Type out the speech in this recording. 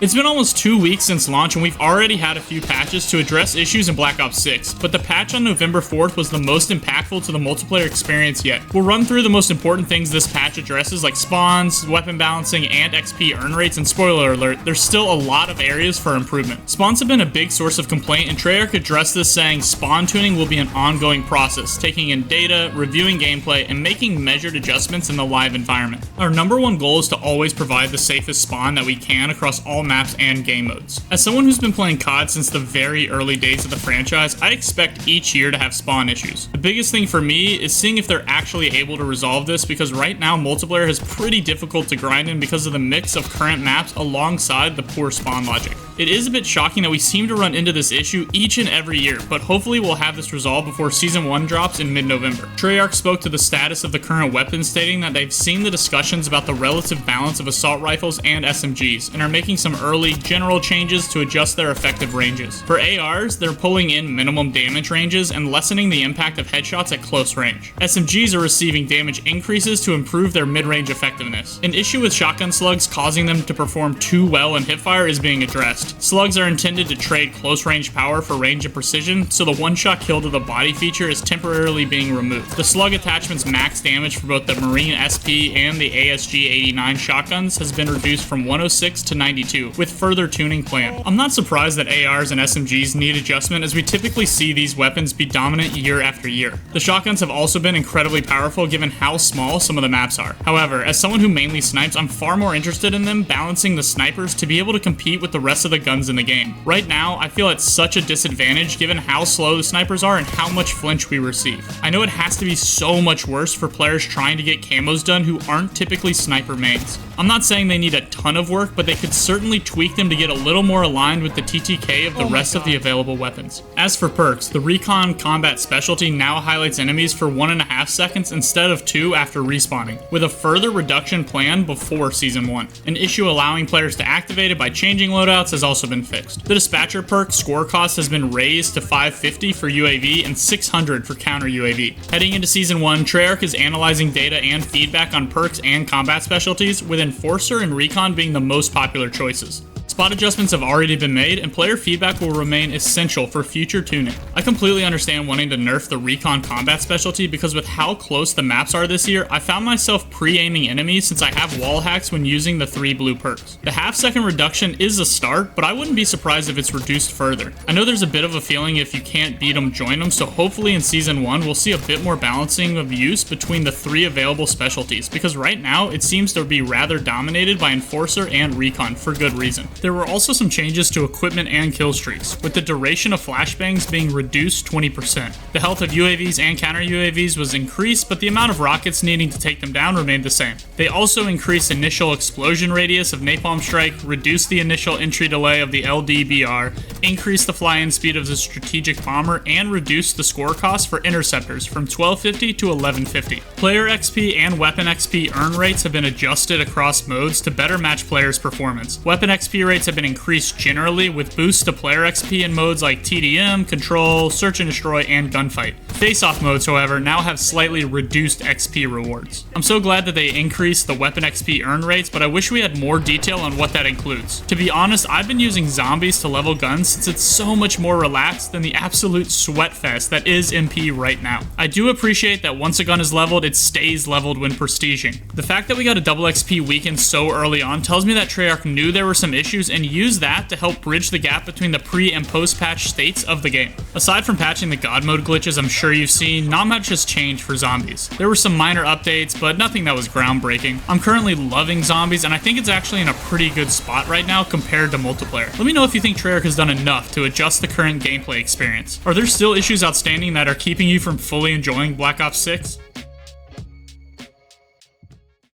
It's been almost 2 weeks since launch and we've already had a few patches to address issues in Black Ops 6, but the patch on November 4th was the most impactful to the multiplayer experience yet. We'll run through the most important things this patch addresses like spawns, weapon balancing, and XP earn rates, and spoiler alert, there's still a lot of areas for improvement. Spawns have been a big source of complaint and Treyarch addressed this saying spawn tuning will be an ongoing process, taking in data, reviewing gameplay, and making measured adjustments in the live environment. Our number one goal is to always provide the safest spawn that we can across all maps and game modes. As someone who's been playing COD since the very early days of the franchise, I expect each year to have spawn issues. The biggest thing for me is seeing if they're actually able to resolve this, because right now multiplayer is pretty difficult to grind in because of the mix of current maps alongside the poor spawn logic. It is a bit shocking that we seem to run into this issue each and every year, but hopefully we'll have this resolved before Season 1 drops in mid-November. Treyarch spoke to the status of the current weapons, stating that they've seen the discussions about the relative balance of assault rifles and SMGs, and are making some early, general changes to adjust their effective ranges. For ARs, they're pulling in minimum damage ranges and lessening the impact of headshots at close range. SMGs are receiving damage increases to improve their mid-range effectiveness. An issue with shotgun slugs causing them to perform too well in hipfire is being addressed. Slugs are intended to trade close range power for range and precision, so the one-shot kill to the body feature is temporarily being removed. The slug attachment's max damage for both the Marine SP and the ASG-89 shotguns has been reduced from 106 to 92, with further tuning planned. I'm not surprised that ARs and SMGs need adjustment, as we typically see these weapons be dominant year after year. The shotguns have also been incredibly powerful given how small some of the maps are. However, as someone who mainly snipes, I'm far more interested in them balancing the snipers to be able to compete with the rest of the guns in the game. Right now, I feel at such a disadvantage given how slow the snipers are and how much flinch we receive. I know it has to be so much worse for players trying to get camos done who aren't typically sniper mains. I'm not saying they need a ton of work, but they could certainly tweak them to get a little more aligned with the TTK of the rest of the available weapons. As for perks, the Recon Combat Specialty now highlights enemies for 1.5 seconds instead of 2 after respawning, with a further reduction planned before Season 1. An issue allowing players to activate it by changing loadouts has also been fixed. The Dispatcher perk score cost has been raised to 550 for UAV and 600 for counter UAV. Heading into Season 1, Treyarch is analyzing data and feedback on perks and combat specialties, with Enforcer and Recon being the most popular choices. Spot adjustments have already been made, and player feedback will remain essential for future tuning. I completely understand wanting to nerf the Recon Combat Specialty, because with how close the maps are this year, I found myself pre-aiming enemies since I have wall hacks when using the 3 blue perks. The half-second reduction is a start, but I wouldn't be surprised if it's reduced further. I know there's a bit of a feeling if you can't beat them, join them, so hopefully in Season 1 we'll see a bit more balancing of use between the 3 available specialties, because right now it seems to be rather dominated by Enforcer and Recon for good reason. There were also some changes to equipment and kill streaks, with the duration of flashbangs being reduced 20%. The health of UAVs and counter UAVs was increased, but the amount of rockets needing to take them down remained the same. They also increased initial explosion radius of Napalm Strike, reduced the initial entry delay of the LDBR, increased the fly-in speed of the strategic bomber, and reduced the score cost for interceptors from 1250 to 1150. Player XP and weapon XP earn rates have been adjusted across modes to better match players' performance. Weapon XP rates have been increased generally, with boosts to player XP in modes like TDM, Control, Search and Destroy, and Gunfight. Face-off modes, however, now have slightly reduced XP rewards. I'm so glad that they increased the weapon XP earn rates, but I wish we had more detail on what that includes. To be honest, I've been using zombies to level guns since it's so much more relaxed than the absolute sweat fest that is MP right now. I do appreciate that once a gun is leveled, it stays leveled when prestiging. The fact that we got a double XP weekend so early on tells me that Treyarch knew there were some issues and used that to help bridge the gap between the pre- and post-patch states of the game. Aside from patching the God mode glitches I'm sure you've seen, not much has changed for zombies. There were some minor updates, but nothing that was groundbreaking. I'm currently loving zombies, and I think it's actually in a pretty good spot right now compared to multiplayer. Let me know if you think Treyarch has done enough to adjust the current gameplay experience. Are there still issues outstanding that are keeping you from fully enjoying Black Ops 6?